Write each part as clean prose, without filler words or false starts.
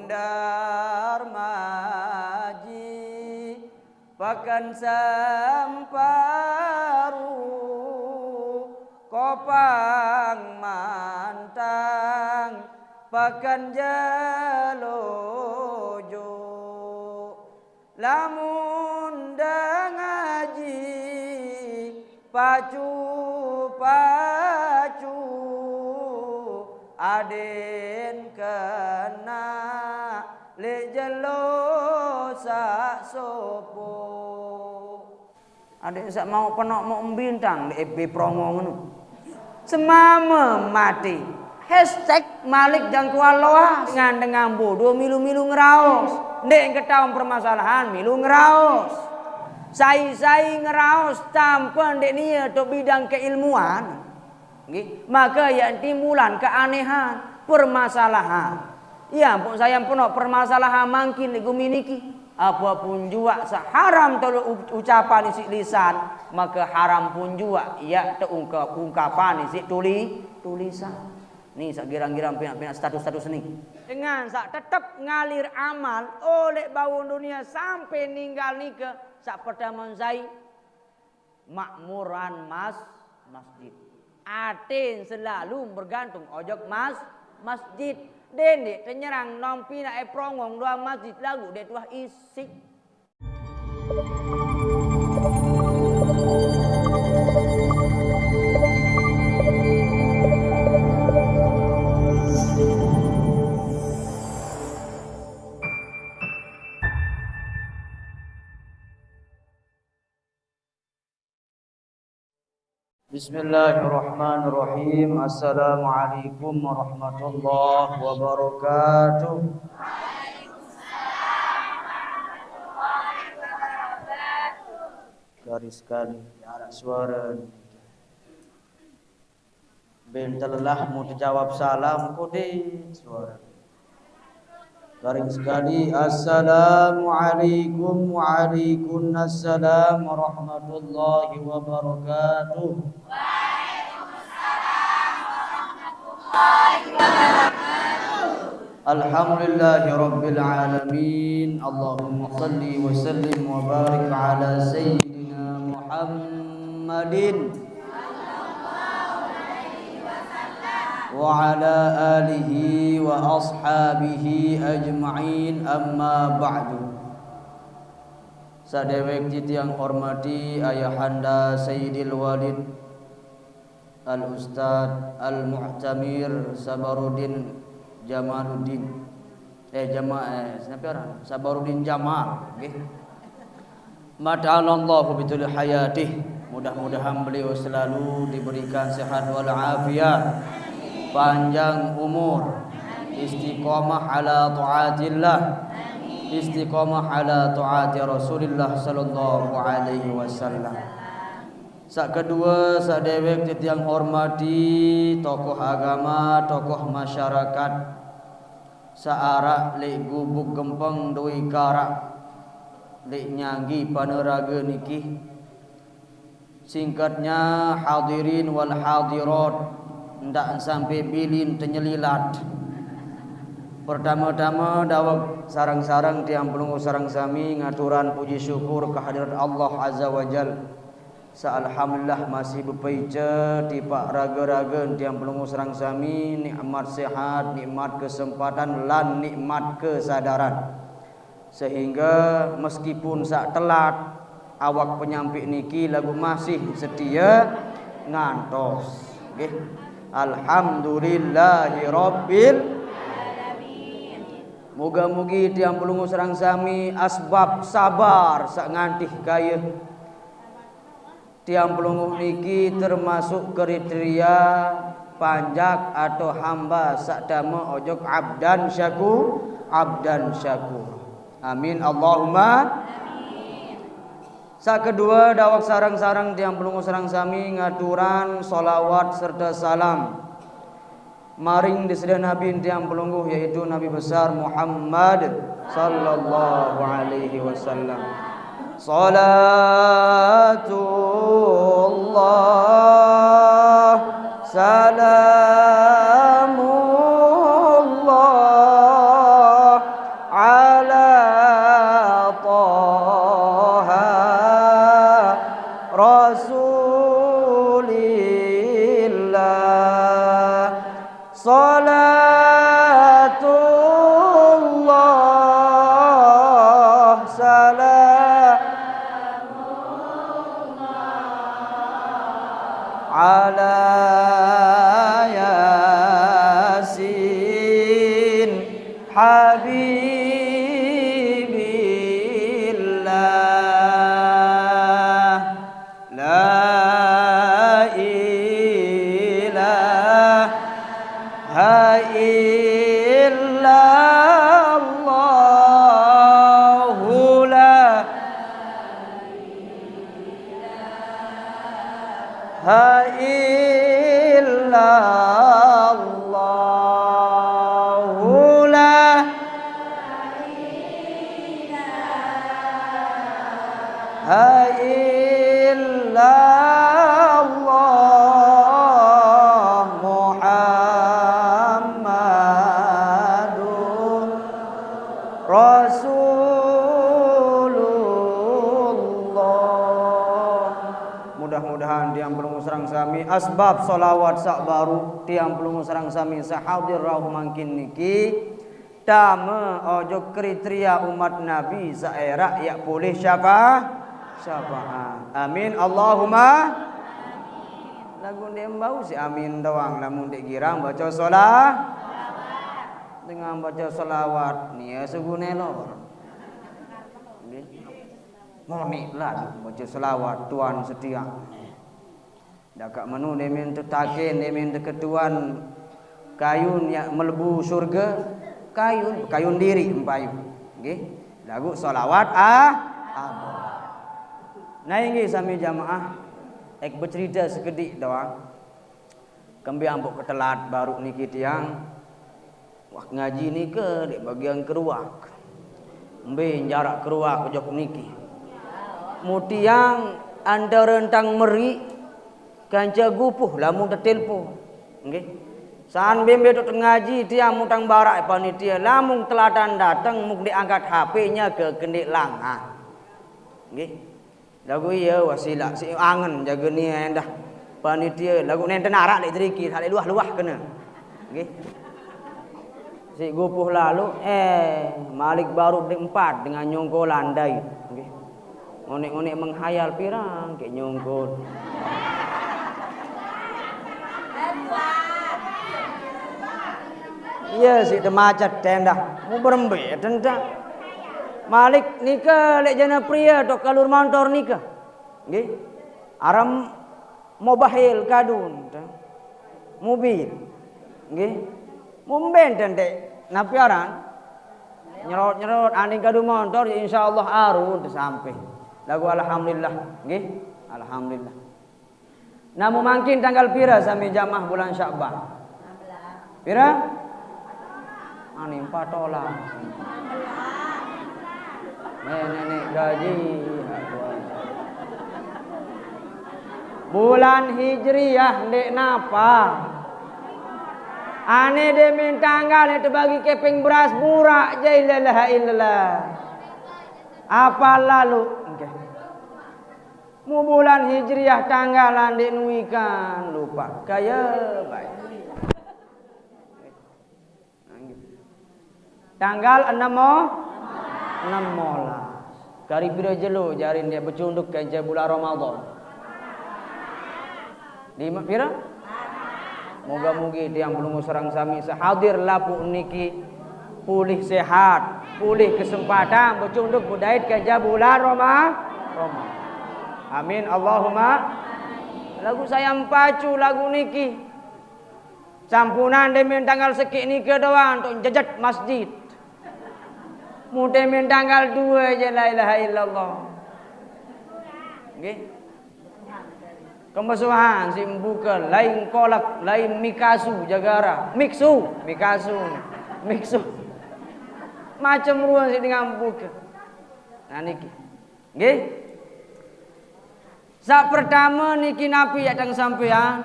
darmaji pakan samparu kopang mantang pakan jalojo lamun dangaji pacu-pacu aden kena le jelo sak sopo aden sak mau penok mau bintang di FB promo ngono semama mati hashtag Malik Jangkualoa ngandeng ngambo 2 milu-milu ngeraos ndek ketahuan permasalahan milu ngeraos sai-sai ngeraos tanpa ndek niat untuk bidang keilmuan maka yang timulan keanehan permasalahan ya pun saya pun permasalahan makin diguminiki apapun jua seharam tolu ucapan isi lisan maka haram pun jua ya ungkapan isi tulisan nih sak girang-girang pihak status-status nih dengan sak tetap ngalir amal oleh bau dunia sampai ninggal nikah sak pertama saya makmuran masjid aten selalu bergantung ojok masjid dendek tenyerang nompi na prongong dua masjid lagu det wah isi Bismillahirrahmanirrahim. Assalamualaikum warahmatullahi wabarakatuh. Garis kali arah suara bentalelah mau dijawab salam kode suara garing sekali. Assalamualaikum waalaikumsalam warahmatullahi wabarakatuh. Waalaikumsalam warahmatullahi wabarakatuh. Alhamdulillahi rabbil alamin. Allahumma salli wa sallim wa barik ala sayyidina Muhammadin wa ala alihi wa ashabihi ajma'in, amma ba'du. Sadewek titiang hormati ayahanda Sayyidil Walid Al-Ustad Al-Mu'tamir Sabaruddin Jamaluddin Sabaruddin Jamal nggih. Mad'alallahu bitul hayatih. Mudah-mudahan beliau selalu diberikan sehat wal afiat, panjang umur, istiqamah ala taatillah, istiqamah ala taati Rasulillah sallallahu alaihi wasallam. Sak kedua sadewek titiang hormati tokoh agama, tokoh masyarakat saara lek gubuk gempeng doi karak lek nyanggi paneraga niki. Singkatnya hadirin wal hadirat, ndak sampai bilin tenyelilat. Pertama-tama dawak sarang-sarang tiang pelunggu sarang sami ngaturan puji syukur kehadirat Allah Azza wa Jal. Alhamdulillah masih berpaica tipak raga-raga tiang pelunggu sarang sami nikmat sehat, nikmat kesempatan lan nikmat kesadaran. Sehingga meskipun sak telat awak penyampik niki lagu masih setia ngantos. Nggih. Alhamdulillahi rabbil alamin. Muga-mugi tiang pelungu sareng sami asbab sabar sak ngantih kaya. Tiang pelungu niki termasuk kriteria panjak atau hamba sak dama ojok abdan syakur. Amin Allahumma. Sak kedua dawak sarang-sarang tiang pelungu sarang sami ngaturan solawat serta salam maring disediakan Nabi tiang pelunggu yaitu Nabi besar Muhammad sallallahu alaihi wasallam. Salatullah salamullah habibillah la ilaha illallah la ilaha illallah la ilaha illallah Muhammadur Rasulullah. Mudah-mudahan tiang pelungu serang sami asbab solawat sak baru tiang pelungu serang sami sahadir rahu mangkin niki dame ojo kriteria umat Nabi saera ya boleh syafaat. Amin Allahumma. Lagu dia bau si amin doang, lamun dek girang baca solah dengan baca solawat nih ya segune lor. Ngoni lah baca solawat Tuhan setia. Dakak menu demen tetakin demen ketuan kayun yang melebu surga kayun diri empayu. Nggih. Lagu solawat abad. Nah ini sami jamaah ek bercerita sekedik doang. Kembi ambok ketelat baru niki tiang wak ngaji ni ke di bagian keruak. Mbe jarak keruak jok niki. Mutiang anda rentang meri kanca gupuh lamun tetelpo. Nggih. Saan bembe tok ngaji tiang mutang barak panitia lamun telatan datang muk diangkat HP-nya ke kendik langah. Nggih. Lagu iya wasilah si angen jaga ni endah panitia lagu nenten arak lek triki hak luah-luah kena. Nggih. Si gupuh lalu Malik baru dek 4 dengan nyongko landai. Nggih. Ngonek-ngonek menghayal pirang ke nyongko. Iya si demacet tenda. Mu berembe tenda. Malik nikah lek jana pria tok kalur mantor nikah. Nggih. Aram mobahil kadun. Mobil. Nggih. Mumbenten dek napiaran. Nyerot-nyerot aning kadun mantor ya insyaallah arun sampai. Lagu alhamdulillah. Nggih. Alhamdulillah. Namu mangkin tanggal pira sami jamaah bulan Sya'ban? Pira? Ani 4 tola. Nenek gaji. Bulan Hijriyah ndek napa? Ane demen tanggal itu bagi keping beras murah ja ilaha illallah. Apa lalu? Okay. Mu bulan Hijriyah tanggalan dek nuikan lupa kaya baik. Tanggal 6 mola. Kari pira jelo jarin dia bercunduk ke bulan Ramadan. Di pira? Moga-moga tiang belum serang sami sehadir lapu niki pulih sehat, pulih kesempatan bercunduk budait ke bulan Ramadan. Amin Allahumma. Lagu sayang pacu lagu niki. Campuran demen tanggal sekik niki doang untuk jejat masjid. Mutemin tanggal 2 je la ilaha illallah. Nggih. Kemesuhan si membuka lain kolak, lain mikasu jagara. Miksu. Macam ruang si dengan buka. Nah niki. Nggih. Sak pertama niki napi yang sampean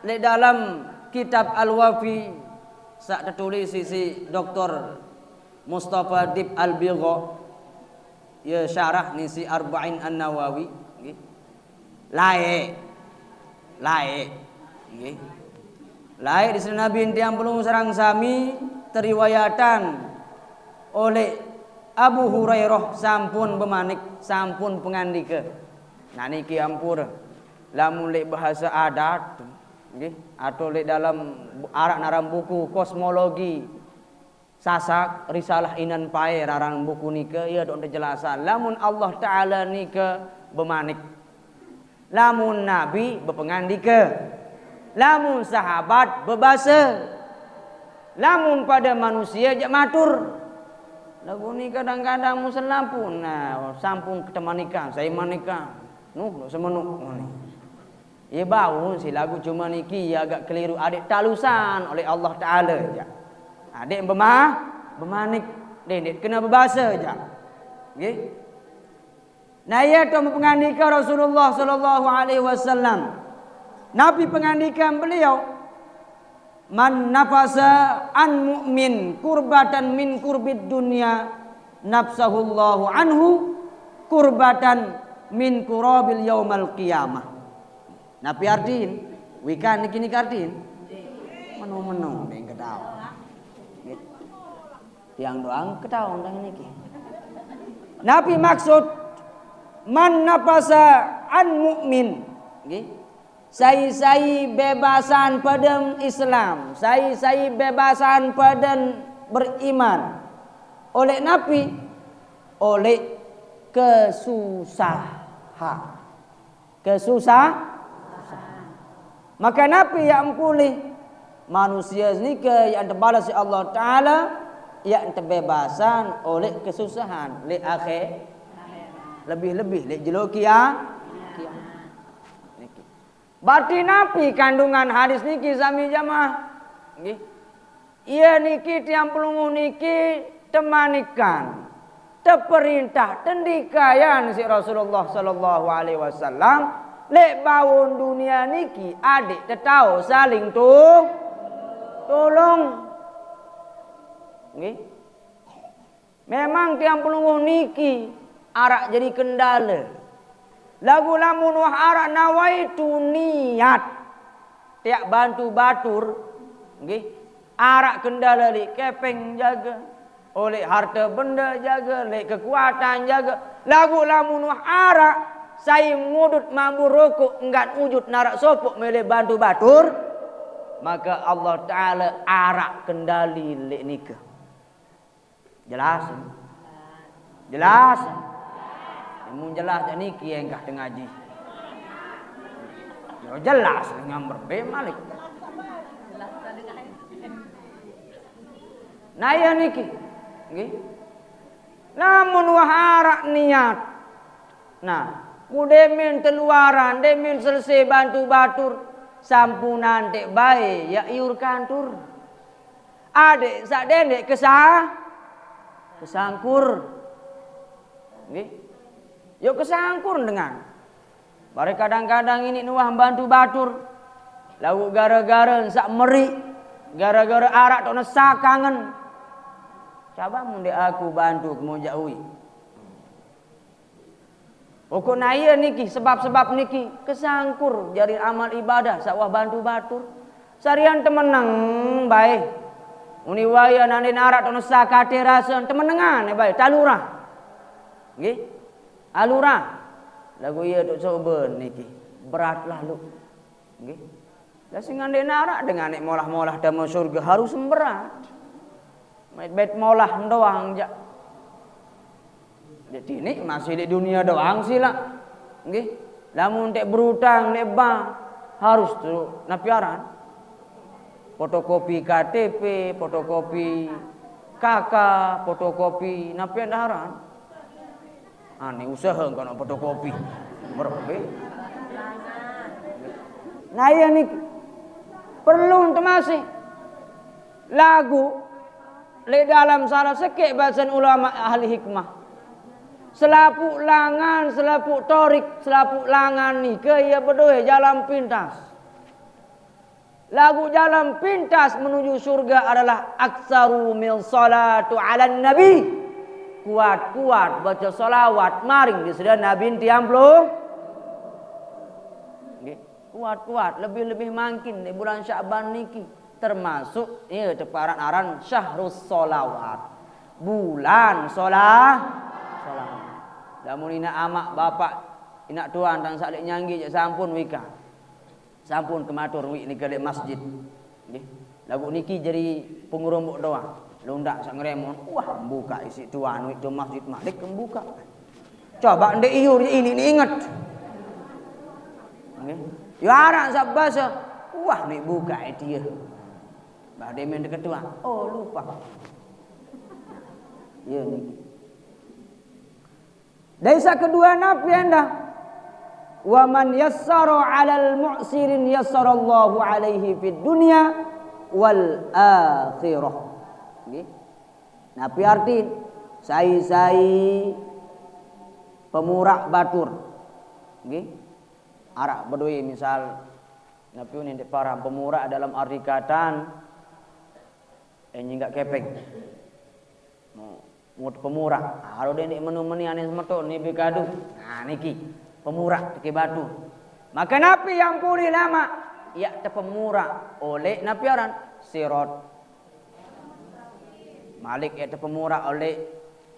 di dalam kitab Al-Wafi sak tertulis sisi Dr. Mustafa Dib Al-Bigha ya syarah nisi Arba'in An-Nawawi nggih. Lae nggih. Lae di sana Nabi yang belum serang sami teriwayatan oleh Abu Hurairah sampun bemanik sampun pengandika. Nah niki ampura lamun lek bahasa adat nggih atau lek dalam arak naram buku kosmologi sasak risalah inan pae rarang buku nika ia dok jelasan lamun Allah Taala nika bemanik, lamun nabi berpengandika, lamun sahabat berbahasa, lamun pada manusia jak matur. Lagu ni kadang-kadang musen lampun, nah sampun ketemanikah, saya manikah, nuh semenuk ni. Ia bau si lagu cuma niki agak keliru, adik talusan oleh Allah Taala je. Adik bermanik, dek kena berbahasa je. Nggih. Nah ia tu pengandika Rasulullah sallallahu alaihi wasallam. Nabi pengandikan beliau, man nafasa an mu'min kurbatan min kurbid dunya nafsahullahu anhu kurbatan min kurabil yaumal qiyamah. Nabi artiin wikan niki artiin menu-menu ning ketau. Tiang doang ketau tang niki. Nabi maksud man nafasa an mu'min nggih. Saya bebasan pada Islam, saya bebasan pada beriman oleh Nabi, oleh kesusahan. Maka Nabi yang pulih manusia ni ke yang terbalas oleh Allah Taala yang terbebasan oleh kesusahan, le akhir lebih-lebih le jelokia. Berarti Nabi kandungan hadis niki sami jamaah. Nggih. Ia niki tiang pelunguh niki temanikan. Teperintah tendikayan si Rasulullah sallallahu alaihi wasallam lek bawon dunia niki adik tetau saling tolong. Nggih. Memang tiang pelunguh niki arak jadi kendala. Lagu lamun wah arak nawaitu niat tiak bantu batur nggih arak kendala li kepeng jaga oleh harta benda jaga oleh kekuatan jaga lagu lamun wah arak saya ngudut mambu rokok enggan wujud narak sopok mele bantu batur maka Allah Taala arak kendali li nikah. Jelas mun jelas ni ki engkah tengah ngaji. Yo jelas dengan berbe malik. Nah ya niki. Nggih. Namun waharak niat. Nah, mudemin teluaran, demin selesai bantu batur sampunan tek bae ya iur kantur. Adik sak dendek kesangkur. Nggih. Yo kesangkur dengan. Bare kadang-kadang ini nuah bantu batur. Lalu gara-gara sak meri, gara-gara arak tok nesak kangen. Coba mun aku bantu kemojak ui. Pokok naya niki sebab-sebab niki kesangkur jadi amal ibadah sawah bantu batur. Sarian temenang bae. Uni waya nandin arak tok nesak kate rasa temenengan bae talurah. Nggih. Alurah lagu ia duk coba niki beratlah lu nggih la sing ngandek narak dengan nek molah-molah dalam surga harus berat bet molah doang jak jadi ini masih di dunia doang sila nggih lamun tek berutang nek bank harus tu napiaran fotokopi KTP fotokopi KK fotokopi napian daharan. Ani usaha kono fotokopi. Berbe. Nah ya nih perlu masih lagu le dalam salah sekek bahasan ulama ahli hikmah. Selapuk langan, selapuk torik, selapuk langan ni ke ia berdoa jalan pintas. Lagu jalan pintas menuju surga adalah aktsaru min salatu ala nabi. Kuat-kuat baca salawat maring di sedia Nabi tiang puluh. Kuat-kuat lebih-lebih mangkin di bulan Sya'ban niki termasuk ya teparan aran syahrus salawat. Bulan salawat. Lamun ina amak bapak ina tuan tang salik nyanggi jak sampun wika. Sampun kematur wi ni ke masjid. Nggih. Lagu niki jadi pengurumbuk doang. Lundak sak ngremon, wah buka isi tuan itu Masjid Malik membuka. Coba ndek iur ini ingat. Nggih. Ya arak sak basa, wah nek buka dia. Bah demen ketua, oh lupa. Ya niki. Desa kedua Nabi anda. Wa man yassara 'alal mu'sirin yassarallahu 'alaihi fid dunya wal akhirah. Nggih. Nabi arti sai-sai pemurah batur. Nggih. Arak bedoi misal Nabi ini para pemurah dalam arti kataan enggak kepeng. Mau pemurah. Kalau dia menu-menu ane semetok ni bikadu. Nah niki pemurah ke batu. Maka Nabi yang pulih lama ya te pemurah oleh Nabi orang Sirot. Malik ya te pemurah oleh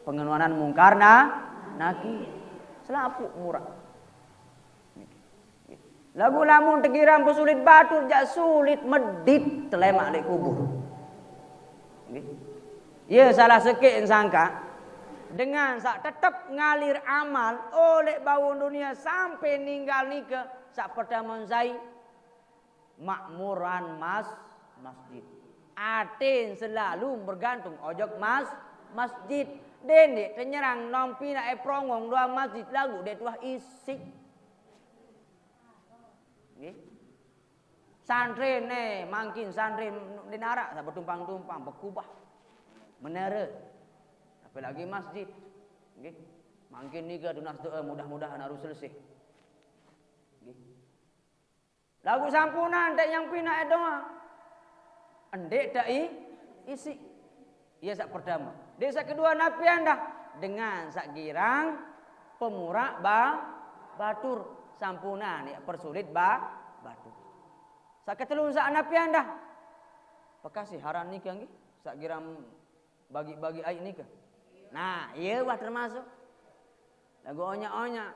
pengenuanan mungkar naki. Selapuk murah. Lagu lamun tegiram pesulit batu jak sulit medit telemak lek kubur. Ya salah sikit sangka dengan sak tetap ngalir amal oleh bau dunia sampai ninggal nikah sak pertama zai makmuran masjid. Aten selalu bergantung ojok masjid. Dendek tenyerang nompi nak prongong dua masjid lagu det wah isi. Nggih. Santren mangkin santren dinarak sak bertumpang-tumpang berkubah. Menara. Apalagi masjid. Nggih. Mungkin nikah dunas doa mudah-mudahan harus selesai. Nggih. Lagu sampunan tak yang pina doa. Endek tak isi. Ia sak pertama. Desa kedua Nabi anda dengan sak girang pemurah batur sampunan ya persulit batur. Sak ketelun sak Nabi anda. Bekasi haran nikah nggih. Sak girang bagi-bagi air nikah. Nah, iya wah termasuk. Lagu onya-onya.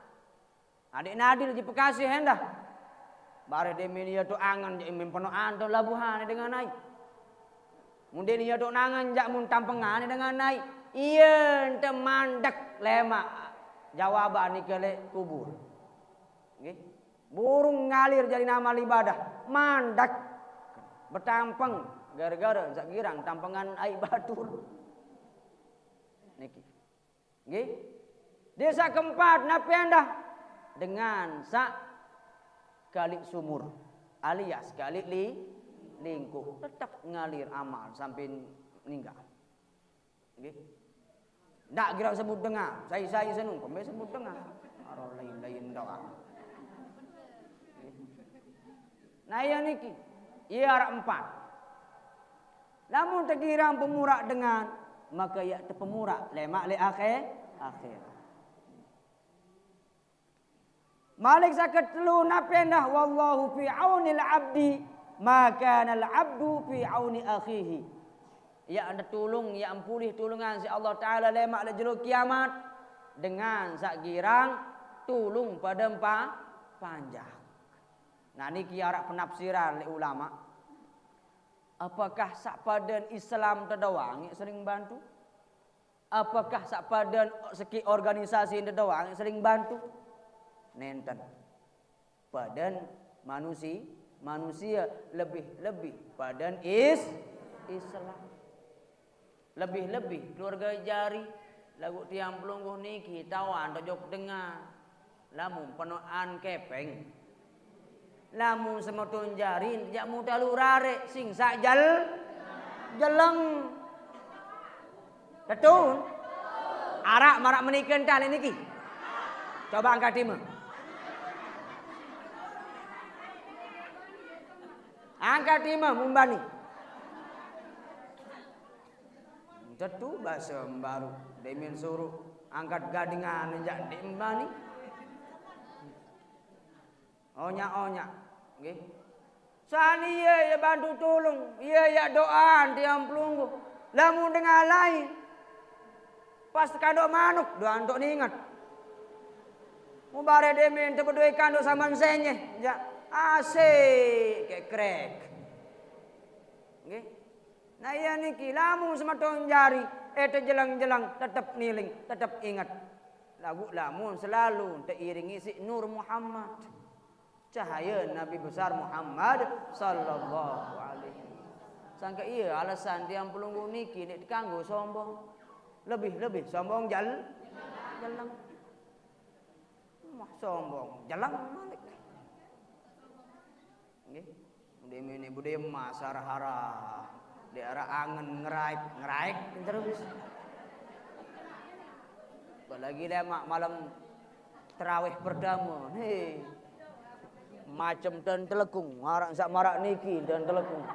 Adik Nadil di Bekasi hendah. Bare demen dia tu angan je mempono anto labuhan dengan naik. Mundin dia tu nangan jak mun tampengan dengan naik. Iya ente mandek lemak. Jawaban nikah le kubur. Nggih. Burung ngalir jadi nama ibadah. Mandek. Bertampeng gara-gara sak girang tampengan air batur. Niki. Nggih. Desa keempat Nabi anda dengan sak kali sumur alias kali lingkup tetap ngalir amal sampai meninggal. Nggih. Ndak kira sebut dengar, saya senung pembe sebut dengar. Aro lain-lain doa. Nah ya niki. Ia arak empat. Namun terkirang pemurah dengan maka ya pemurah lemak le akhir. Malik sakat telu napendah wallahu fi aunil abdi maka al abdu fi auni akhihi. Ya anda tolong ya ampulih tolongan si Allah Taala lemak le jero kiamat dengan sak girang tolong pada panjang. Nah niki arak penafsiran le ulama. Apakah sak padan Islam terdawang sering bantu? Apakah sak padan segi organisasi terdawang sering bantu? Nenten. Padan manusia lebih padan Islam. Lebih keluarga jari lagu tiang pelungguh niki tawan tojok dengar. Lamun penoan kepeng. Lamun semetun jari jak mutalu rare sing sak jeleng. Betul? Arak marak menikan tali niki. Coba angkat timah. Angkat timah mumbani. Tentu bahasa baru. Demin suruh angkat gadingan jak dimbani. Onya. Nggih. Sani ya bantu tolong, ya doa tiang pelunggu. Lamun dengan lain. Pas kandok manuk, doa untuk ingat. Mubare demen tebedoi kandok saman senye, ya asik kayak krek. Nggih. Nah ya niki lamun sematong jari jelang-jelang tetap niling, tetap ingat. Lagu lamun selalu teiringi si Nur Muhammad. Cahaya Nabi besar Muhammad sallallahu alaihi wasallam. Sangka iya alasan dia pelunggu niki nek kanggo sombong. Lebih sombong jalang. Mah sombong jalang malik. Nggih. Mene budaya masarahara. Daerah angen ngeraik terus. Apalagi dia malam terawih pertama. Hei. Macam dan telekung, orang sak marak niki dan telekung.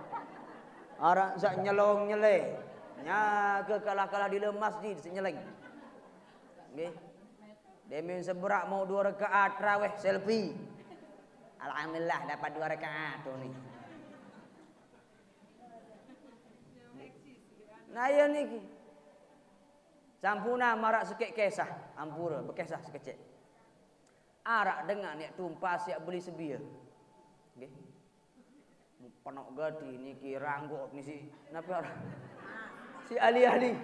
Orang sak nyelong nyele. Nya ke kalah-kalah di dalam masjid senyeleng. Nggih. Demin seberak mau 2 rakaat tarawih selfie. Alhamdulillah dapat 2 rakaat tuh nih. Nah ya niki. Sampuna marak sekek kesah, ampura bekesah sekecek. Arak dengan nek tumpah siap beli sebia. Nggih. Penok gadi niki ranggot ni si napa si ali-ali.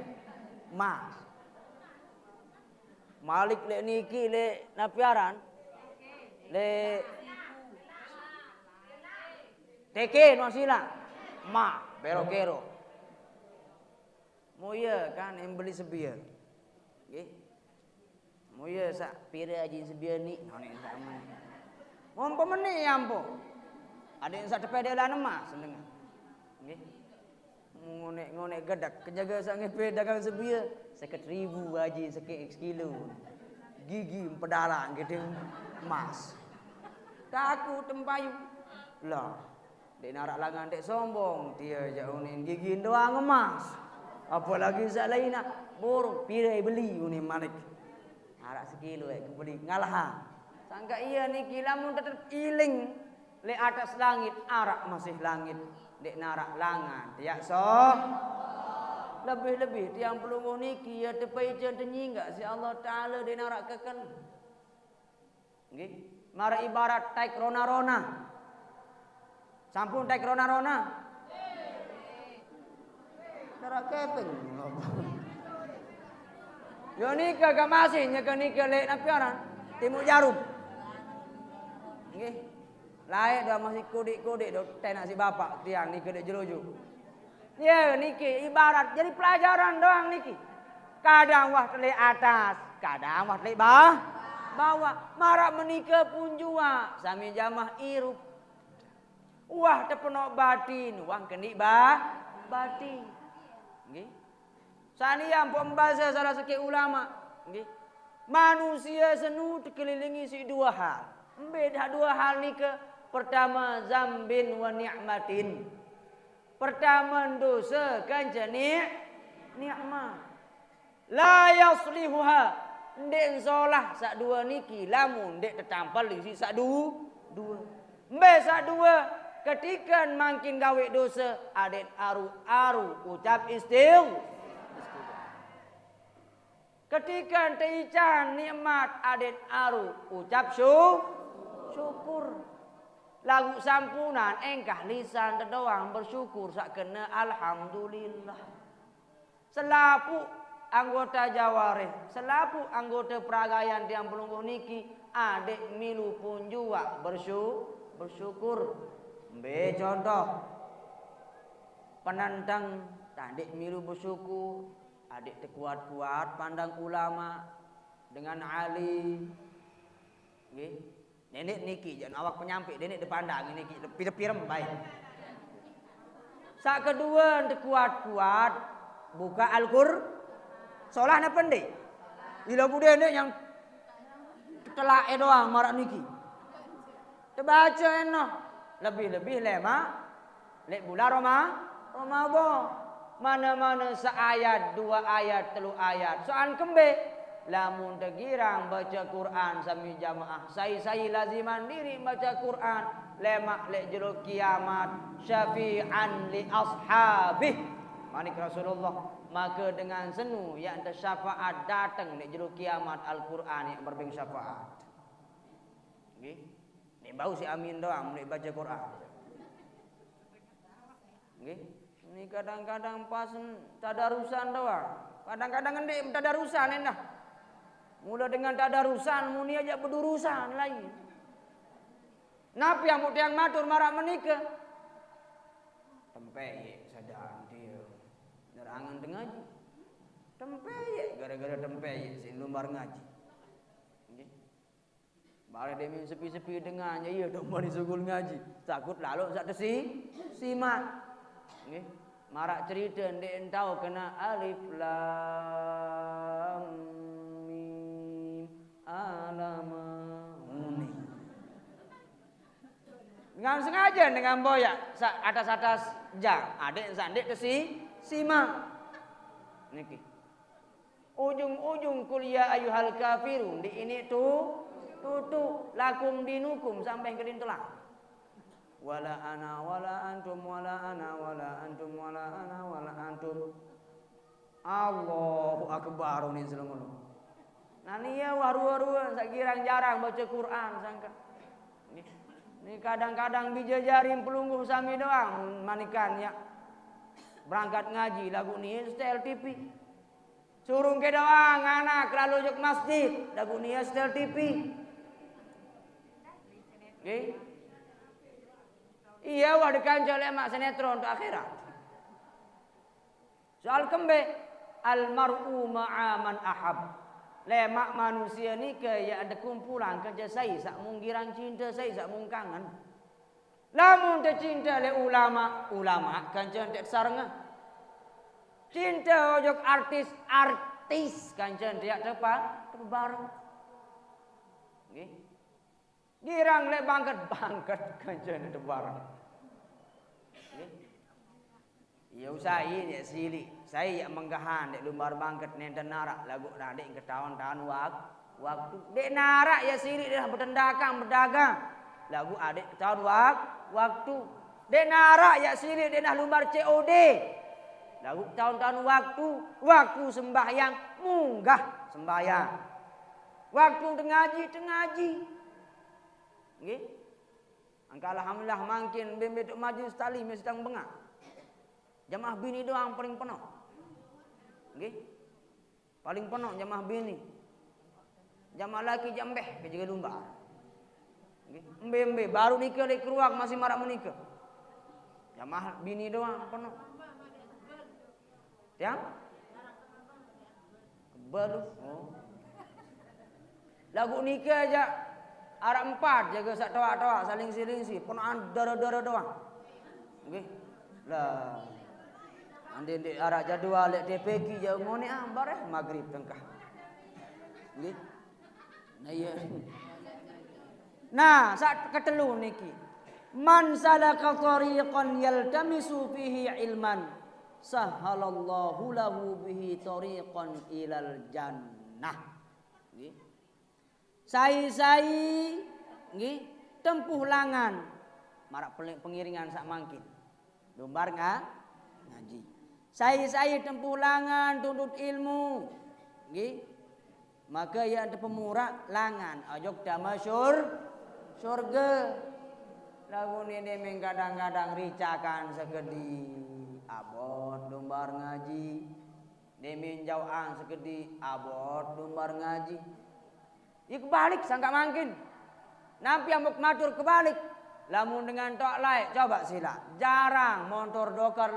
Mas. Malik lek niki lek napiaran. Lek teke no sila. Ma berokero. Moya kan yang beli sebia. Nggih. Moya sak pira aji sebia ni. Ni sama. Mompo meni ampo. Ada yang sak tepe dia lah emas sendengan. Nggih. Ngonek gedak kejaga sak ngepe dagang sebia 1.000 aji sekek kilo. Gigi pedala gitu emas. Kaku tempayu. Lah. Dek narak langan dek sombong. Dia jauhin gigi doang emas. Apalagi sak lain nak borong pirai beli uni malik. Arak sekilo beli ngalah. Sangka iya niki lamun tetep iling le atas langit arak masih langit dek narak langan. Ya so. Lebih-lebih tiang pelunguh niki ya tepai jen tenyingga si Allah Taala dek narak keken. Nggih. Mara ibarat taik rona-rona. Sampun taik rona-rona. Cara kepeng. Yo nika ka masih nya ka nika lek napiaran Timur Jarum. Nggih. Lae dah masih kodik-kodik do tenak si bapak tiang nika dek jeruju. Ya niki ibarat jadi pelajaran doang niki. Kadang wah tele atas, kadang wah tele bawah. Marak menikah pun jua sami jamah irup. Wah tepenok batin, wah kenik batin. Nggih. Saniam pembaca salah sekek ulama, nggih. Manusia senu dikelilingi si 2 hal. Beda 2 hal ni ke. Pertama zambin wa ni'matin. Pertama dosa kan jenik nikmat. La yaslihuha. Ndek solah sak 2 niki lamun ndek tetampal di sak 2. Mbe sak 2 ketika makin gawe dosa aden aru ucap istighfar. Ketika teican nikmat aden aru ucap syukur. Lagu sampunan engkah lisan doang bersyukur sak kena alhamdulillah. Selapu anggota jawareh, selapu anggota peragaian tiang pelungguh niki adek milu pun jua bersyukur. Be contoh penantang adik milu bersyukur, adik terkuat-kuat pandang ulama dengan ali. Nggih. Nenek niki jangan awak penyampai nenek dipandang niki pirem baik. Sak kedua terkuat-kuat buka Al-Qur'an. Solah na pendek. Ila bude nenek yang telak doang marak niki. Terbaca enak. Lebih-lebih lek bulan Ramadan. Mana-mana seayat, 2 ayat, 3 ayat. Soal kembe. Lamun tegirang baca Quran sami jamaah. Saya laziman diri baca Quran. Lemak lek jero kiamat. Syafi'an li ashabih. Manik Rasulullah. Maka dengan senu yang tersyafaat datang lek jero kiamat Al-Quran yang berbeng syafaat. Nggih. Nek bau si amin doang nek baca Quran. Nggih. Ini kadang-kadang pas tadarusan doang. Kadang-kadang endek tadarusan endah. Mula dengan tadarusan muni aja berdurusan lagi. Napa yang mau tiang matur marah menikah? Tempe sadar dia. Nerangan dengaji. Tempe gara-gara tempe si lumbar ngaji. Nggih. Bare demi sepi-sepi dengannya iya dong mari sugul ngaji. Takut lalu sak tesi simat. Nggih. Marak cerita ndek entau kena alif lam mim alama muni. Dengan sengaja dengan boyak atas-atas jang. Adik sandik tesi simak. Niki. Ujung-ujung kuliah ayuhal kafirun di ini tutu lakum dinukum sampai ke dintelah. Wala ana wala antum wala ana wala antum wala ana wala antum. Allahu akbar ni selongono. Nani ya waru-waru sakirang jarang baca Quran sangka. Ini kadang-kadang bija jaring pelungguh sami doang manikan ya. Berangkat ngaji lagu ni style TV. Surung ke doang anak lalu juk masjid lagu ni style TV. Okay. Iya wadikan jole mak sinetron untuk akhirat. Soal kembe al mar'u ma'a man ahab. Lemak manusia ni ke ya ada kumpulan kerja saya sak mungkirang cinta saya sak mung kangen. Lamun te cinta le ulama kan cantik saranga. Cinta ojok artis kancan dia tepa bareng. Nggih. Girang le bangket kancan te bareng. Nggih. Ya usai ya sili. Saya yang menggahan dek lumbar bangket nenten narak lagu dek ke tahun-tahun waktu. Dek narak ya sili dah berdagang. Lagu adik tahun waktu. Dek narak ya sili dek nah lumbar COD. Lagu tahun-tahun waktu sembahyang munggah sembahyang. Waktu tengaji. Nggih. Angka alhamdulillah makin bembet maju tali mesti tang bengak. Jamaah bini doang paling penuh. Nggih. Paling penuh jamaah bini. Jamaah laki jambeh ke jaga lumba. Nggih. Embe baru nikah lek keluar masih marak menikah. Jamaah bini doang penuh. Yang kebal. Oh. Lagu nikah aja arah 4 jaga sak toa-toa saling silingsi penuhan dara-dara doang. Nggih. Lah. Ande ndek arah jadwal lek DPG jauh ngone bareh maghrib tengkah. Nggih. Nah iya. Nah, sak ketelu niki. Man salaka tariqan yaltamisu fihi ilman sahhalallahu lahu bihi tariqan ilal jannah. Nggih. Sai nggih tempuh langan marak pengiringan sak mangkin. Lumbar ngaji. Sai tempuh langan tuntut ilmu. Nggih. Maka ya ada pemurak langan ajok damasyur surga. Lagu ni demeng kadang-kadang ricakan segedi abot lumbar ngaji. Demin jauang segedi abot lumbar ngaji. Ya kebalik sangka mangkin. Nampi yang matur kebalik. Lamun dengan tok laik coba sila. Jarang motor dokar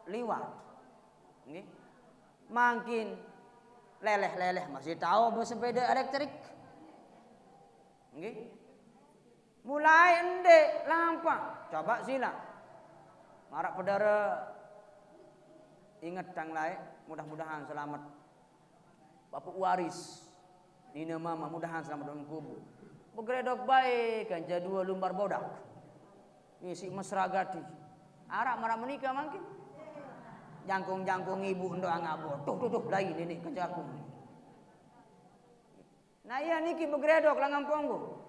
liwat. Nggih. Mangkin leleh masih tahu bersepeda elektrik. Nggih. Mulai endek lampak. Coba sila. Marak pedara ingat tang lain, mudah-mudahan selamat. Bapak waris. Nina mama mudahan selamat dalam kubur. Begredok baik kan jadua lumbar bodak. Ni si mesra gati. Arak marak menikah mungkin. Jangkung ibu ndo angabo. Tuh lain ini kejakung. Nah iya niki begredok langang ponggo.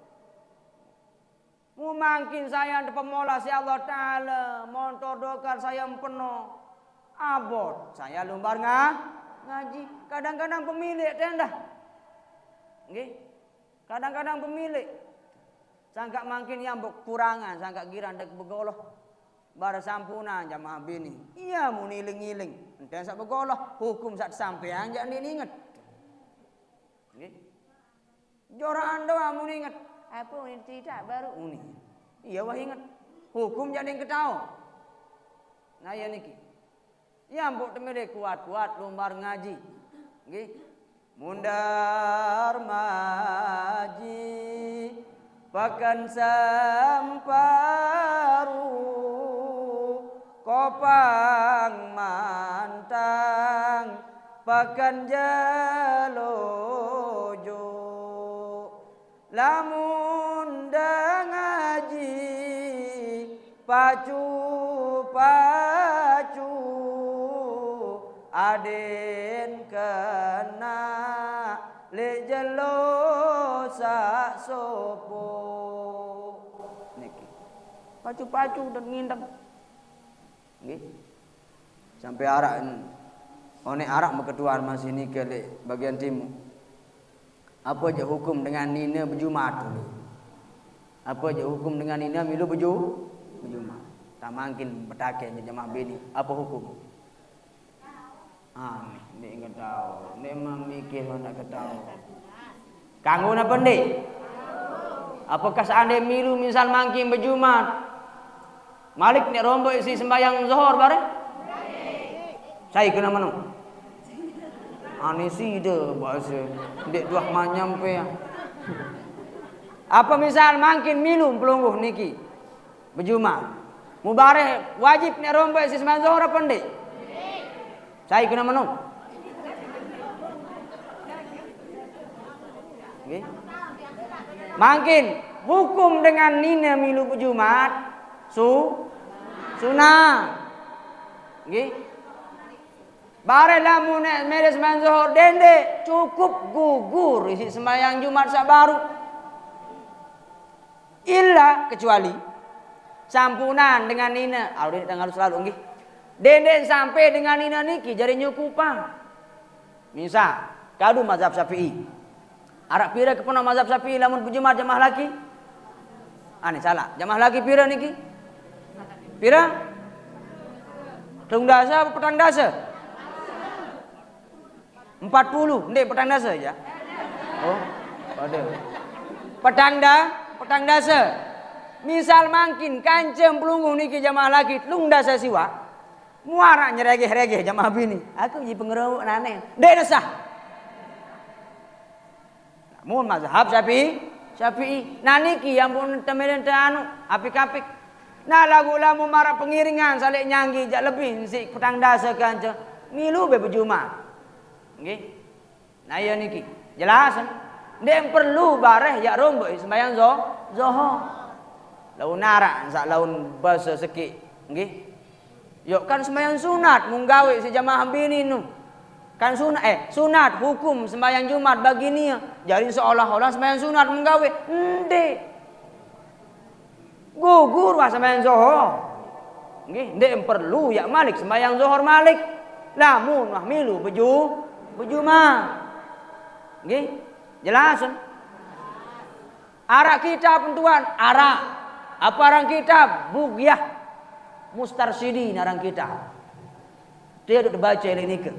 Mu mungkin saya ada pemola si Allah Ta'ala. Montor dokar saya penuh. Abot. Saya lumbar ngaji. Kadang-kadang pemilik tenda. Nggih. Kadang-kadang pemilik. Sangka mungkin yang kurangan. Sangka giran dek begoloh. Bara sampuna jamaah bini. Iya mun iling-iling. Enten sak begoloh hukum sak sampean jak inget. Nggih. Joraan doa mun inget. Apa ini tidak baru uni. Iya wah inget. Hukum jadi ketau. Nah ya niki. Ya mbok temede kuat-kuat lumbar ngaji. Nggih. Mundar maji pakan samparu kopang mantang pakan jalojo lamun ngaji pacu aden kena le jelo sak sopo niki pacu dan ngindeng nggih sampai arak one arak meketuan masih niki le bagian timur apa aja hukum dengan nina berjumat dulu apa aja hukum dengan nina milu berjumat tak mungkin betake jemaah bini apa hukum ni enggak tahu. Ni memang mikir mana ketahu. Kanggo napa ndik? Apakah seandainya milu misal mangkin berjumat? Malik nek rombok isi sembayang zuhur bare? Saya kena mana? Anisi de bahasa. Ndik duah manyampe ya. Apa misal mangkin milu pelungguh niki? Berjumat. Mubarek wajib nek rombok isi sembayang zuhur apa ndik? Saya kena mana? Okay. Mungkin hukum dengan nina milu berjumat sunah. Okay. Bare lamun meres manzuhur dende cukup gugur isi sembahyang Jumat sak baru. Illa kecuali sampunan dengan nina. Alur tanggal selalu nggih. Denden sampai dengan nina niki jadi nyukupang. Misal, kadu mazhab Syafi'i. Arak pira kepono mazhab Syafi'i lamun berjumat jamaah laki? Ane salah. Jamaah laki pira niki? Pira? Tung dasa apa petang dasa? 40. Ndek petang dasa ya? Oh, pada. Petang dasa. Misal mangkin kancem pelungguh niki jamaah laki tung dasa siwa. Muara nyeregeh-regeh jamaah bini. Aku jadi pengeruk nane. Dek desah. Namun mazhab Syafi'i. Nah niki yang pun temelen anu apik-apik. Nah lagu-lagu marah pengiringan salik nyanggi jak lebih si petang dasa kanca. Milu be berjumat. Nggih. Nah ya niki. Jelas. Ndek perlu bareh yak rombok sembayang zuhur. Laun narak sak laun basa sekik. Nggih. Yok kan sembahyang sunat munggawe si jamaah bini nu. Kan sunat hukum sembahyang Jumat bagi nia. Jadi seolah-olah sembahyang sunat munggawe. Ende. Gugur wah sembahyang zuhur. Nggih, ndek perlu ya Malik sembahyang zuhur Malik. Lamun wah milu berjumat. Nggih, jelasan. Arak kitab tuan, arak. Apa arang kitab? Bugyah. Mustarsidi narang kita. Dia duduk baca ini ke.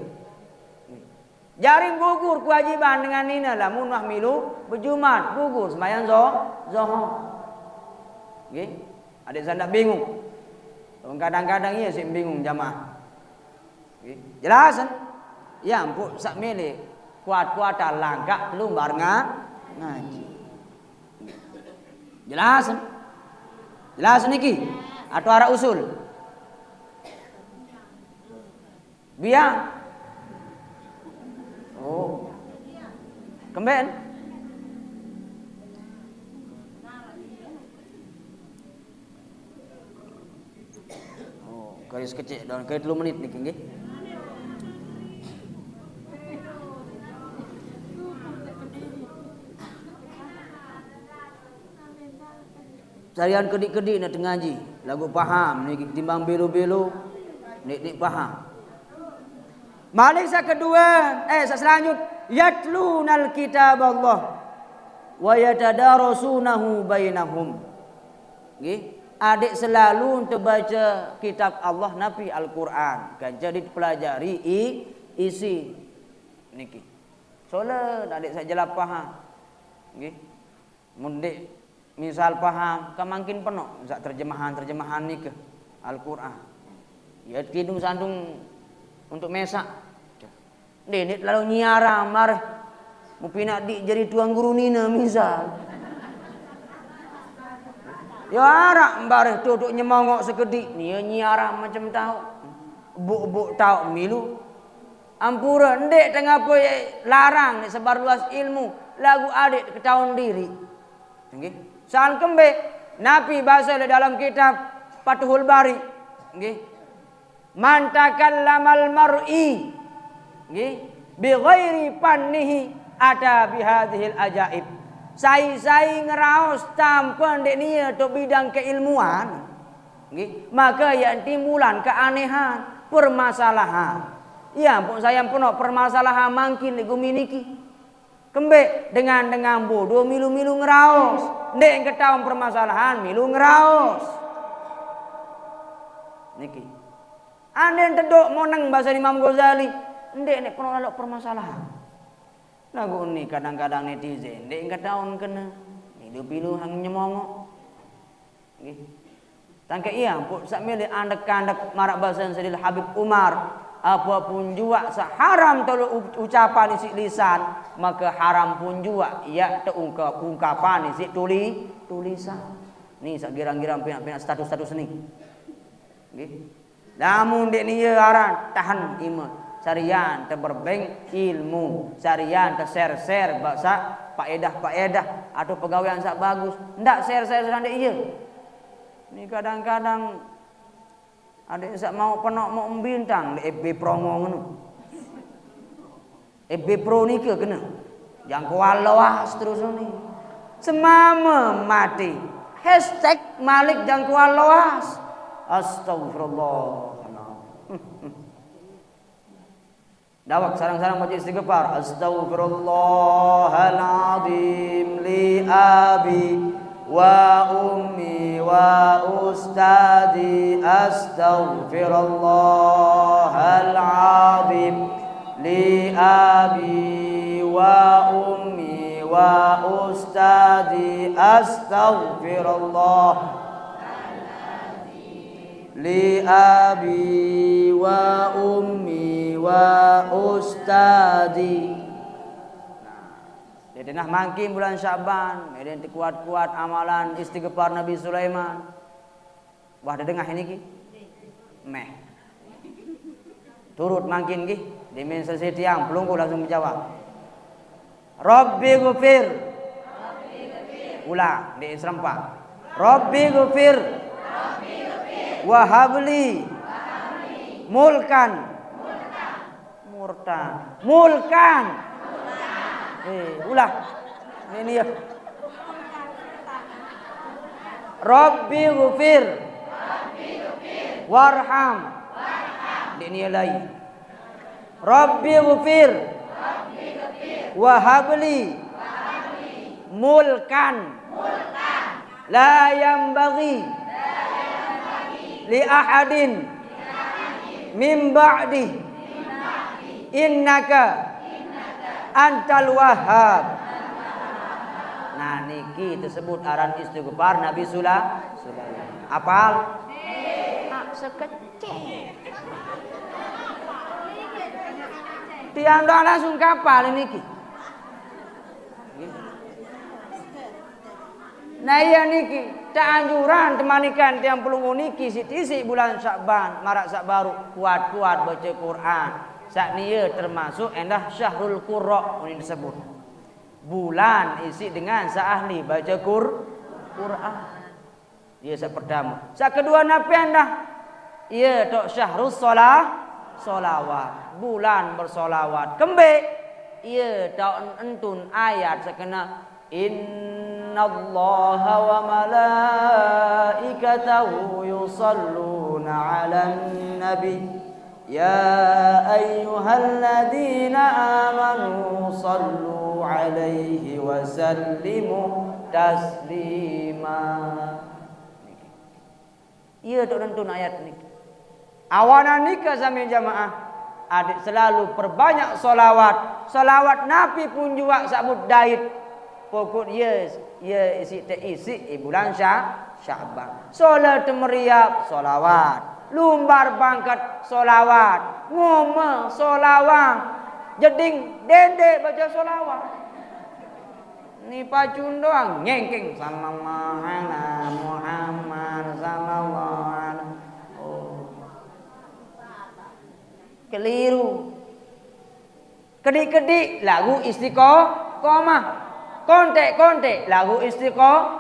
Jaring gugur kewajiban dengan nina lamun wah milu berjumat gugur sembahyang zuhur. Nggih. Adik saya bingung. Kadang-kadang iya sih bingung jamaah. Nggih. Jelasan? Ya ampun sak milih kuat-kuatan langkah lumbar ngaji. Jelasan? Jelasan niki? Atau arah usul? Biang. Oh. Kemben. Oh, garis kecil dalam kait 3 menit niki nggih. Carian kedik-kedik nak ngaji, lagu paham ni timbang belo-belo, nik paham. Malik sa kedua, sa selanjut yatlunal kitab Allah wa yatadarasunahu bainahum. Nggih, adik selalu untuk baca kitab Allah Nabi Al-Quran. Kan jadi pelajari isi niki. Soalnya adik saya jelas paham. Nggih. Mundik misal paham, kan makin penuh sak terjemahan niki Al-Quran. Ya kidung sandung untuk mesak. Denit lalu nyiara marah. Mupina di jadi tuang guru nina misal. Ya arak bareh duduk nyemongok sekedik. Nia nyiara macam tahu. Buk tahu milu. Ampura ndek tengah apa larang ni sebar luas ilmu. Lagu adik ketahuan diri. Nggih. San kembe Nabi bahasa dalam kitab Fathul Bari. Nggih. Man takallamal mar'i. Nggih. Bi ghairi pannihi ada bihadhil ajaib. Sai ngeraos tanpa ndek nia tok bidang keilmuan. Nggih, maka yang timbulan keanehan, permasalahan. Ya, pun saya penuh permasalahan mangkin ligu miniki. Kembe dengan bodoh milu ngeraos. Ndek ketahuan permasalahan milu ngeraos. Niki. Ane tedok monang bahasa Imam Ghazali. Ndek nek penuh lalok permasalahan. Lagu ni kadang-kadang netizen dek ketahuan kena pilu hang nyemongok. Nggih. Tangke iya pun sak milih andek-andek marak bahasa Sayyidil Habib Umar, apapun jua seharam tolu ucapan isi lisan, maka haram pun jua ya ungkapan isi tulisan. Ni sak girang-girang pinak status ni. Nggih. Namun dek ni aran tahan iman. Sarian terberbeng ilmu, sarian ter-share bahasa faedah atau pegawaian sak bagus. Ndak share sedang iya. Ni kadang-kadang ada sak mau penok mau bintang di FB promo ngono. FB Pro ni ke kena. Yang kualawas terus ni. Semama mati. Hashtag Malik yang kualawas. Astagfirullah. Dawak sarang-sarang baca istighfar. Astaghfirullahaladzim li abi wa ummi wa ustadi. Astaghfirullahaladzim li abi wa ummi wa ustadi. Astaghfirullah li abi wa ummi wa ustadi. Jadi nah mangkin bulan Syaban, medan kuat-kuat amalan istighfar Nabi Sulaiman. Wah dengar ini ki? Meh. Turut mangkin ki? Di mensa tiang pelunggu langsung menjawab. Rabbi ghufir. Ulang di serempak. Rabbi ghufir. Wahabli mulkan mulkan ulah ini ya. Rabbi ghufir warham ini lagi. Rabbi ghufir wahabli mulkan la yanbaghi li ahadin min ba'di innaka antal wahhab. Nah niki tersebut aran istighfar Nabi Sulaiman. Apal? Sekecil. Tiang doa langsung kapal niki. Nah iya niki tak anjuran temanikan tiang pelunggu niki siti bulan Syakban marak sak baru kuat-kuat baca Quran. Sak niya termasuk endah Syahrul Qurra ini disebut. Bulan isi dengan seahli baca Quran. Ia sak pertama. Sak kedua napa endah? Ia tok Syahrul solawat. Bulan bersolawat. Kembe ia tok entun ayat sakena innallaha wa malaikatahu yusalluna 'alan nabi ya ayyuhalladzina amanu sallu 'alaihi wa sallimu taslima. Iya tok nentun ayat ni. Awana nikah sama jamaah. Adik selalu perbanyak solawat. Solawat Nabi pun juga sabut dait. Pokok ya isi te isi bulan Sya'ban. Solat meriap solawat. Lumbar bangkat solawat. Ngoma solawat. Jeding dende baca solawat. Ni pacun doang ngengking sallallahu alaihi Muhammad sallallahu alaihi. Keliru. Kedik-kedik lagu istiqomah. Kontek-kontek lagu istiqomah.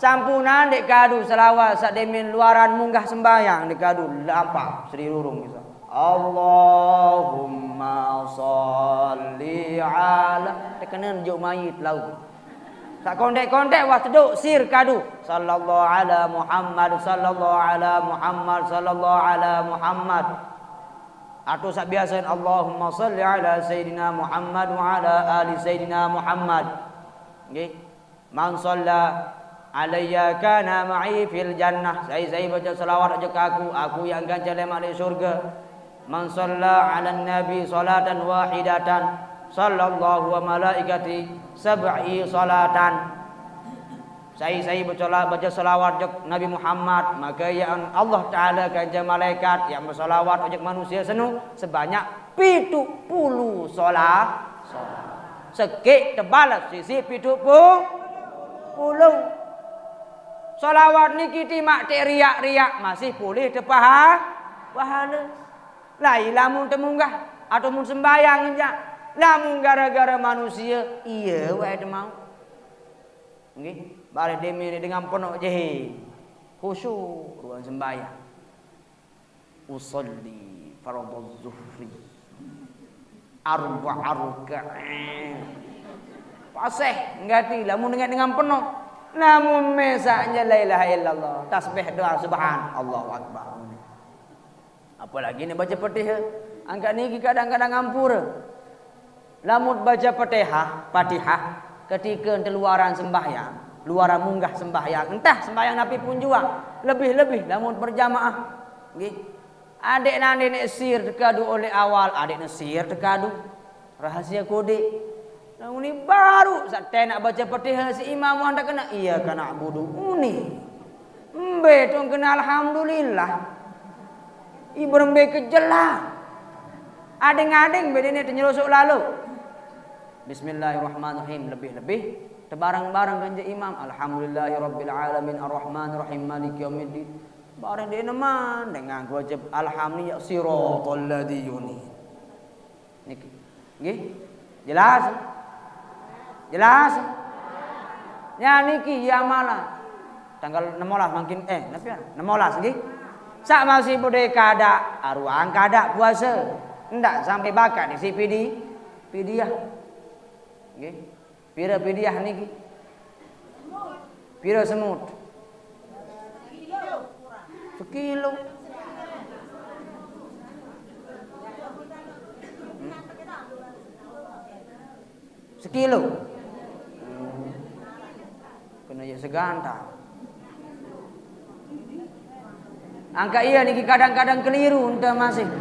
Sampunan dek kadu selawat sak demin luaran munggah sembayang dek kadu lapak Sri Rurung gitu. Allahumma sholli ala tekenen juk mayit lagu. Sak kontek-kontek wah teduk sir kadu sallallahu ala Muhammad sallallahu ala Muhammad sallallahu ala Muhammad. Atau sak biasa Allahumma sholli ala sayidina Muhammad wa ala ali sayidina Muhammad. Nggih. Man shalla alayya kana ma'i fil jannah. Saya baca selawat aja ke aku yang akan jalan di surga. Man shalla ala nabi salatan wahidatan sallallahu wa malaikati sab'i salatan. Saya baca selawat jak Nabi Muhammad, maka yang Allah Taala kanja malaikat yang bersolawat ojek manusia senu sebanyak 70 solat. Sekik tebalas sisi 70. Solawat ni kita mak te riak-riak masih boleh tepah pahala. Lai lamun temunggah atau mun sembayang je. Lamun gara-gara manusia iya wae demau. Nggih. Balik demi dengan penuh jehi khusyuk ruang sembahyang. Usolli fardhu zuhri arba'a rakaat. Pasih ngati lamun dengan penuh. Namun mesaknya la ilaha illallah, tasbih doa subhan Allahu akbar. Apalagi ni baca Fatihah. Angkat ni kadang-kadang ngampur. Lamun baca Fatihah ketika terluaran sembahyang. Luaran munggah sembahyang. Entah sembahyang Nabi pun juga lebih-lebih lamun berjamaah. Nggih. Adik nande nek sir tekadu oleh awal, adik nesir tekadu. Rahasia kode. Lamun ni baru saat nak baca Fatihah si imam anda kena iya kana abudu uni. Embe tong kena alhamdulillah. Ibrembe kejelah. Adeng-adeng bedene tenyelosok lalu. Bismillahirrahmanirrahim lebih-lebih tebarang-barang ganja imam alhamdulillahirabbil alamin arrahmanirrahim maliki yaumiddin barang dia neman dengan wajib alhamdulillah siratal ladzina niki nggih jelas ya niki ya malah tanggal 16 makin napi 16 nggih sak masih bude kada aruang kada puasa ndak sampai bakat di pidiah nggih. Pira pidiah niki? Pira semut? Sekilo. Sekilo. Kena ya seganta. Angka iya niki kadang-kadang keliru entah masih.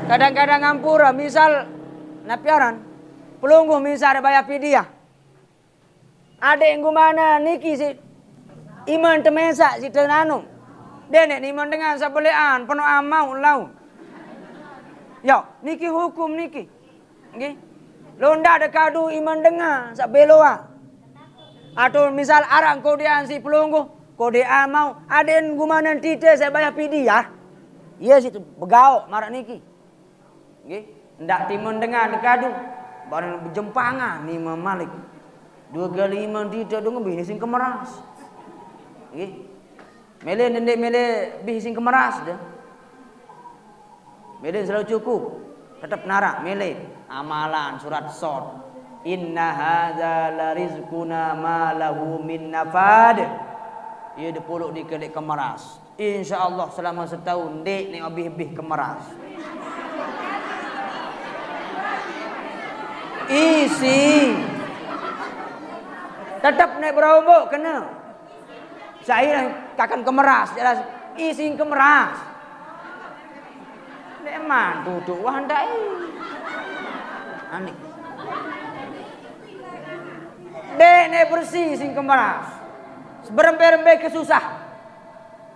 Kadang-kadang ngampura misal napiaran. Pelungguh misal ada bayar pidiah. Ada yang gimana niki si iman temesa si tenanung. Denek ni iman dengan sabelean penuh amau lau. Yo, niki hukum niki. Nggih. Londa ada kadu iman dengan sabeloa. Atau misal arang kodean si pelungguh, kode amau, ada yang gimana tite saya bayar pidiah. Iya situ begau marak niki. Nggih. Ndak timun dengan kadu. Barang berjempangan ni Imam Malik. 2 kali iman tidak dong bini sing kemeras. Nggih. Mele ndek mele bih sing kemeras dah. Mele selalu cukup. Tetap narak mele amalan surat Shad. Inna hadza la rizquna ma lahu min nafad. Ia dipuluk di kedek kemeras. Insyaallah selama setahun dek ni habis-habis kemeras. Isi tetap naik berombok kena. Saya akan kemeras jelas isi kemeras. Nek man duduk wah ndak ani. Dek nek bersih sing kemeras. Berembe-rembe kesusah.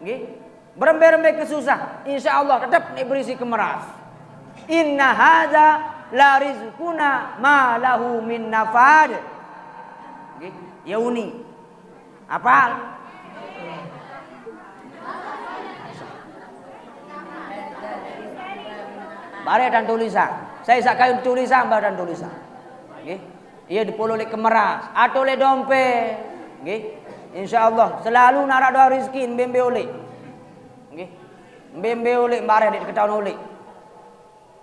Nggih. Berembe-rembe kesusah. Insyaallah tetap nek berisi kemeras. Inna hadza la rizquna ma lahu min nafad. Nggih. Yauni. Apal? Bare dan tulisan. Saya sakai tulisan bare dan tulisan. Nggih. Ia dipolo oleh kemeras atau oleh dompet. Nggih. Insyaallah selalu narak doa rezeki mbembe oleh. Nggih. Mbembe oleh bare dik ketaun oleh.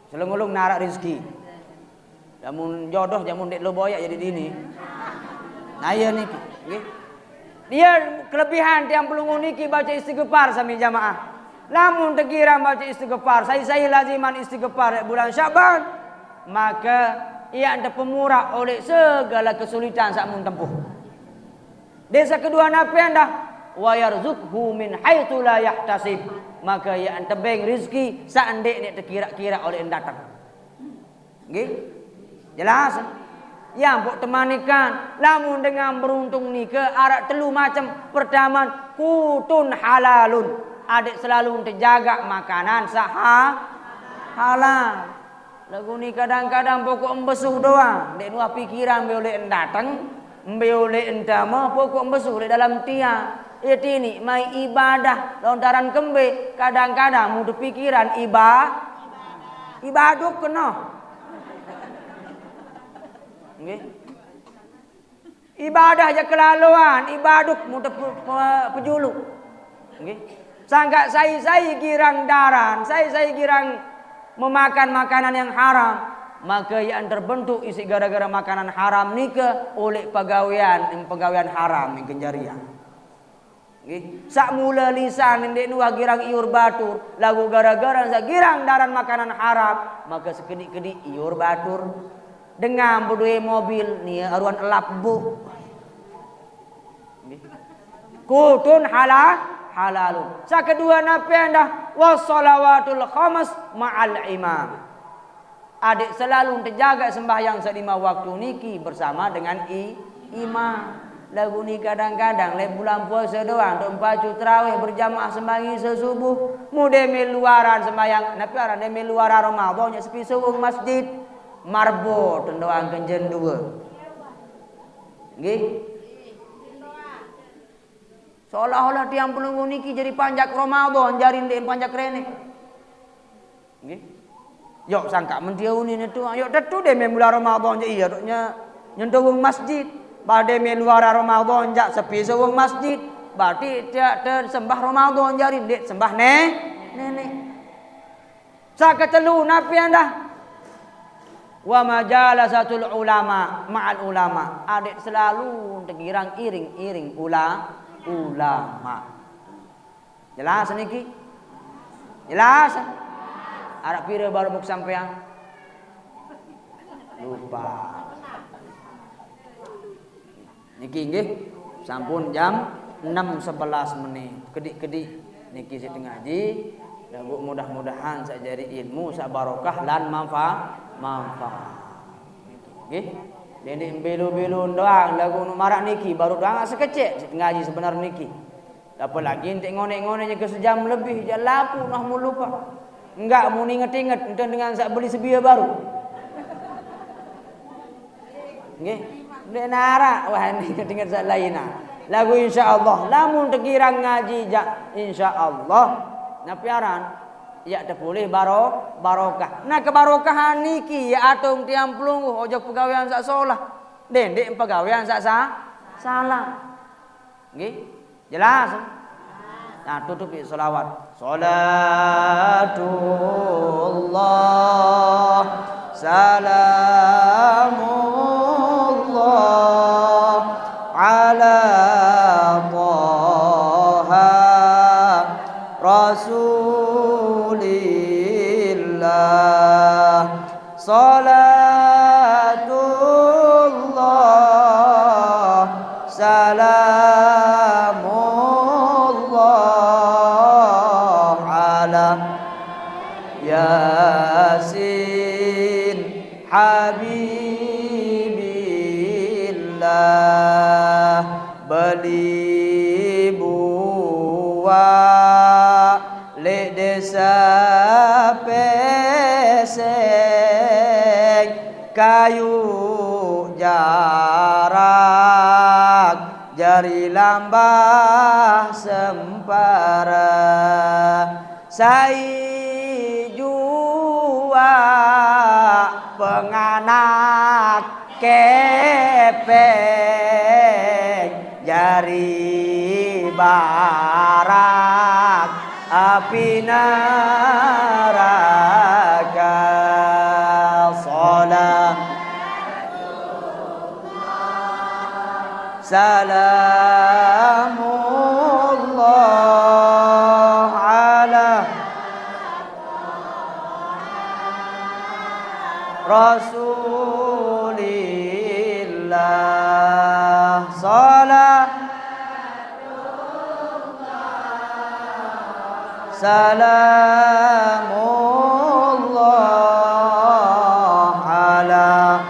Selungulung narak rezeki. Jamun jodoh jamun dik lo boyak jadi dini. Nah iya niki, nggih. Dia kelebihan tiang pelungu niki baca istighfar sami jamaah. Lamun tekira baca istighfar, saya laziman istighfar bulan Syaban, maka ia anda pemurah oleh segala kesulitan saat mun tempuh. Desa kedua napi anda wa yarzuqhu min haitsu la yahtasib, maka ia anda beng rezeki saat ndek nek terkira-kira oleh datang. Nggih? Jelas? Yang pok temanikan lamun dengan beruntung ni ke arak telu macam. Pertama kutun halalun, adik selalu terjaga makanan halal. Lagu ni kadang-kadang pokok embesuh doang, dek nuah pikiran be oleh datang, be oleh entama pokok embesuh di dalam tiang. Itu ni mai ibadah lontaran kembe, kadang-kadang mudah pikiran ibadah kena. Nggih. Ibadah aja kelaluan, ibadah mudah pejuluk. Nggih. Sangka saya girang daran, saya girang memakan makanan yang haram, maka yang terbentuk isi gara-gara makanan haram nika oleh pegawaian haram yang kenjarian. Nggih. Sak mula lisan ndek nuah girang iur batur, lagu gara-gara sak girang daran makanan haram, maka sekedik-kedik iur batur. Dengan berdua mobil ni aruan elap bu. Kutun halalun. Sa kedua napi anda wassalawatul khamas ma'al imam. Adik selalu terjaga sembahyang selima waktu niki bersama dengan imam. Lagu ni kadang-kadang le bulan puasa doang dok baca tarawih berjamaah sembahyang sesubuh. Mude meluaran sembahyang napi aran de meluaran Ramadan nya sepi sewung masjid. Marbo tendoang kenjen dua. Nggih. Seolah-olah tiang pelunggu niki jadi panjak Ramadan, jari ndek panjak rene. Nggih. Yok sangka mentiau ni tu. Yok tetu de memula Ramadan je iya doknya nyentuh masjid. Bade meluar Ramadan jak sepi sewung masjid. Berarti tidak tersembah Ramadan jari ndek sembah nenek. Sak ketelu napi anda wa majalasatul ulama ma'al ulama. Adik selalu tergirang iring ulama. Jelas niki? Jelas? Arak pira baru muk sampean? Lupa. Niki nggih sampun jam 6.11 menit. Kedik-kedik niki sedang ngaji. Dan mudah-mudahan saya jadi ilmu, saya barokah lan manfaat. Nggih. Dene belu-belu doang lagu marak niki baru doang sekecil ngaji sebenar niki. Apalagi entek ngone-ngone je ke sejam lebih je lapu nah mu lupa. Enggak mau inget-inget enten dengan sak beli sebia baru. Nggih. Dek nara wah inget-inget sak lainna. Lagu insyaallah lamun tekirang ngaji jak insyaallah napiaran ya tak boleh barokah. Nah kebarokahan niki ya atung tiang pelunggu ojok pegawaian sak solah. Dendek pegawaian sak salah. Nggih? Jelas? Nah tutup selawat. Salatullah salamullah ala Taha Rasulillah. Salatullah salamullah beli buah le desa pesek kayu jarak jari lambah sempara sai jua penganak kepeng jari barak api neraka salamullah ala Rasulillah salamullah ala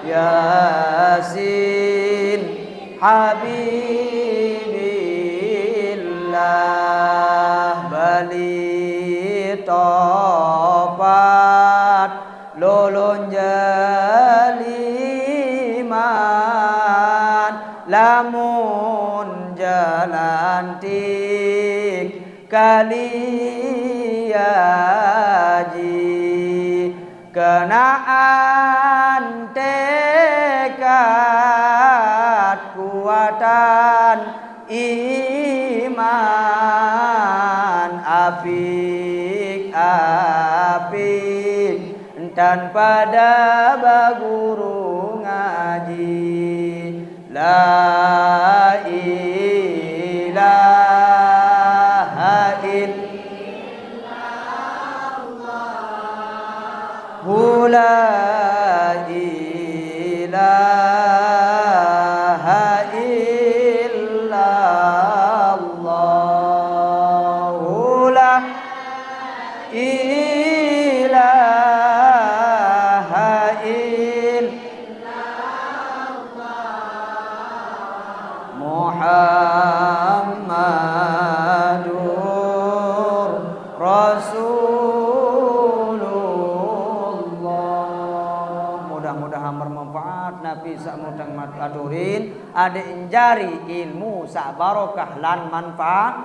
Yasin Habibillah bali topat lulun jaliman lamun jalan tik kaliaji kenaan tekad kuatan iman apik tanpa ada baguru ngaji la ilaha illallah la ilaha illallah la ilaha illallah Muhammadur Rasulullah. Mudah-mudahan bermanfaat Nabi sak mudang aturin ade jari ilmu sak barokah lan manfaat.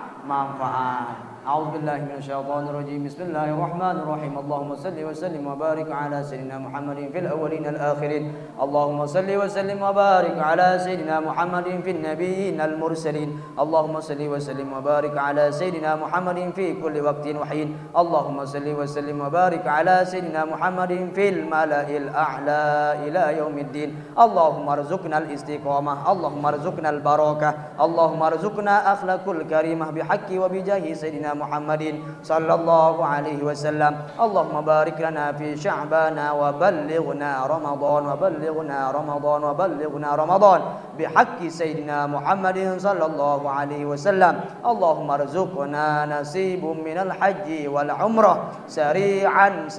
A'udzubillahi minasyaitonir rajim. Bismillahirrahmanirrahim. Allahumma shalli wa sallim wa barik ala sayyidina Muhammadin fil awwalin wal akhirin. Allahumma shalli wa sallim wa barik ala sayyidina Muhammadin fil nabiyyin al mursalin. Allahumma shalli wa sallim wa barik ala sayyidina Muhammadin fi kulli waqtin wa hin. Allahumma shalli wa sallim wa barik ala sayyidina Muhammadin fil mala'il a'la ila yaumiddin. Allahumma arzuqna al istiqamah, Allahumma arzuqna al barakah, Allahumma arzuqna akhlaqul karimah bihaqqi wa bijahi sayyidina Muhammadin sallallahu alaihi wasallam. Allahumma barik lana fi sya'bana wa ballighna Ramadan bihaqqi sayyidina Muhammadin sallallahu alaihi wasallam. Allahumma arzuqna nasibun minal haji wal umrah sari'an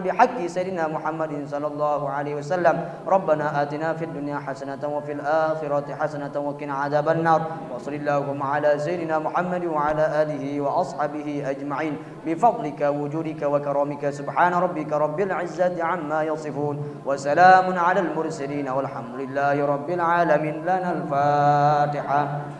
bihaqqi sayyidina Muhammadin sallallahu alaihi wasallam. Rabbana atina fid dunya hasanatan wa fil akhirati hasanatan wa qina adzabannar. Wa sallallahu ala sayyidina Muhammad wa ala alihi wa ashabihi ajma'in bifadlika wujudika wa karamika subhana rabbika rabbil izzati amma yasifun wa salamun ala al mursalin walhamdulillahi rabbil alamin. Lana al-Fatihah.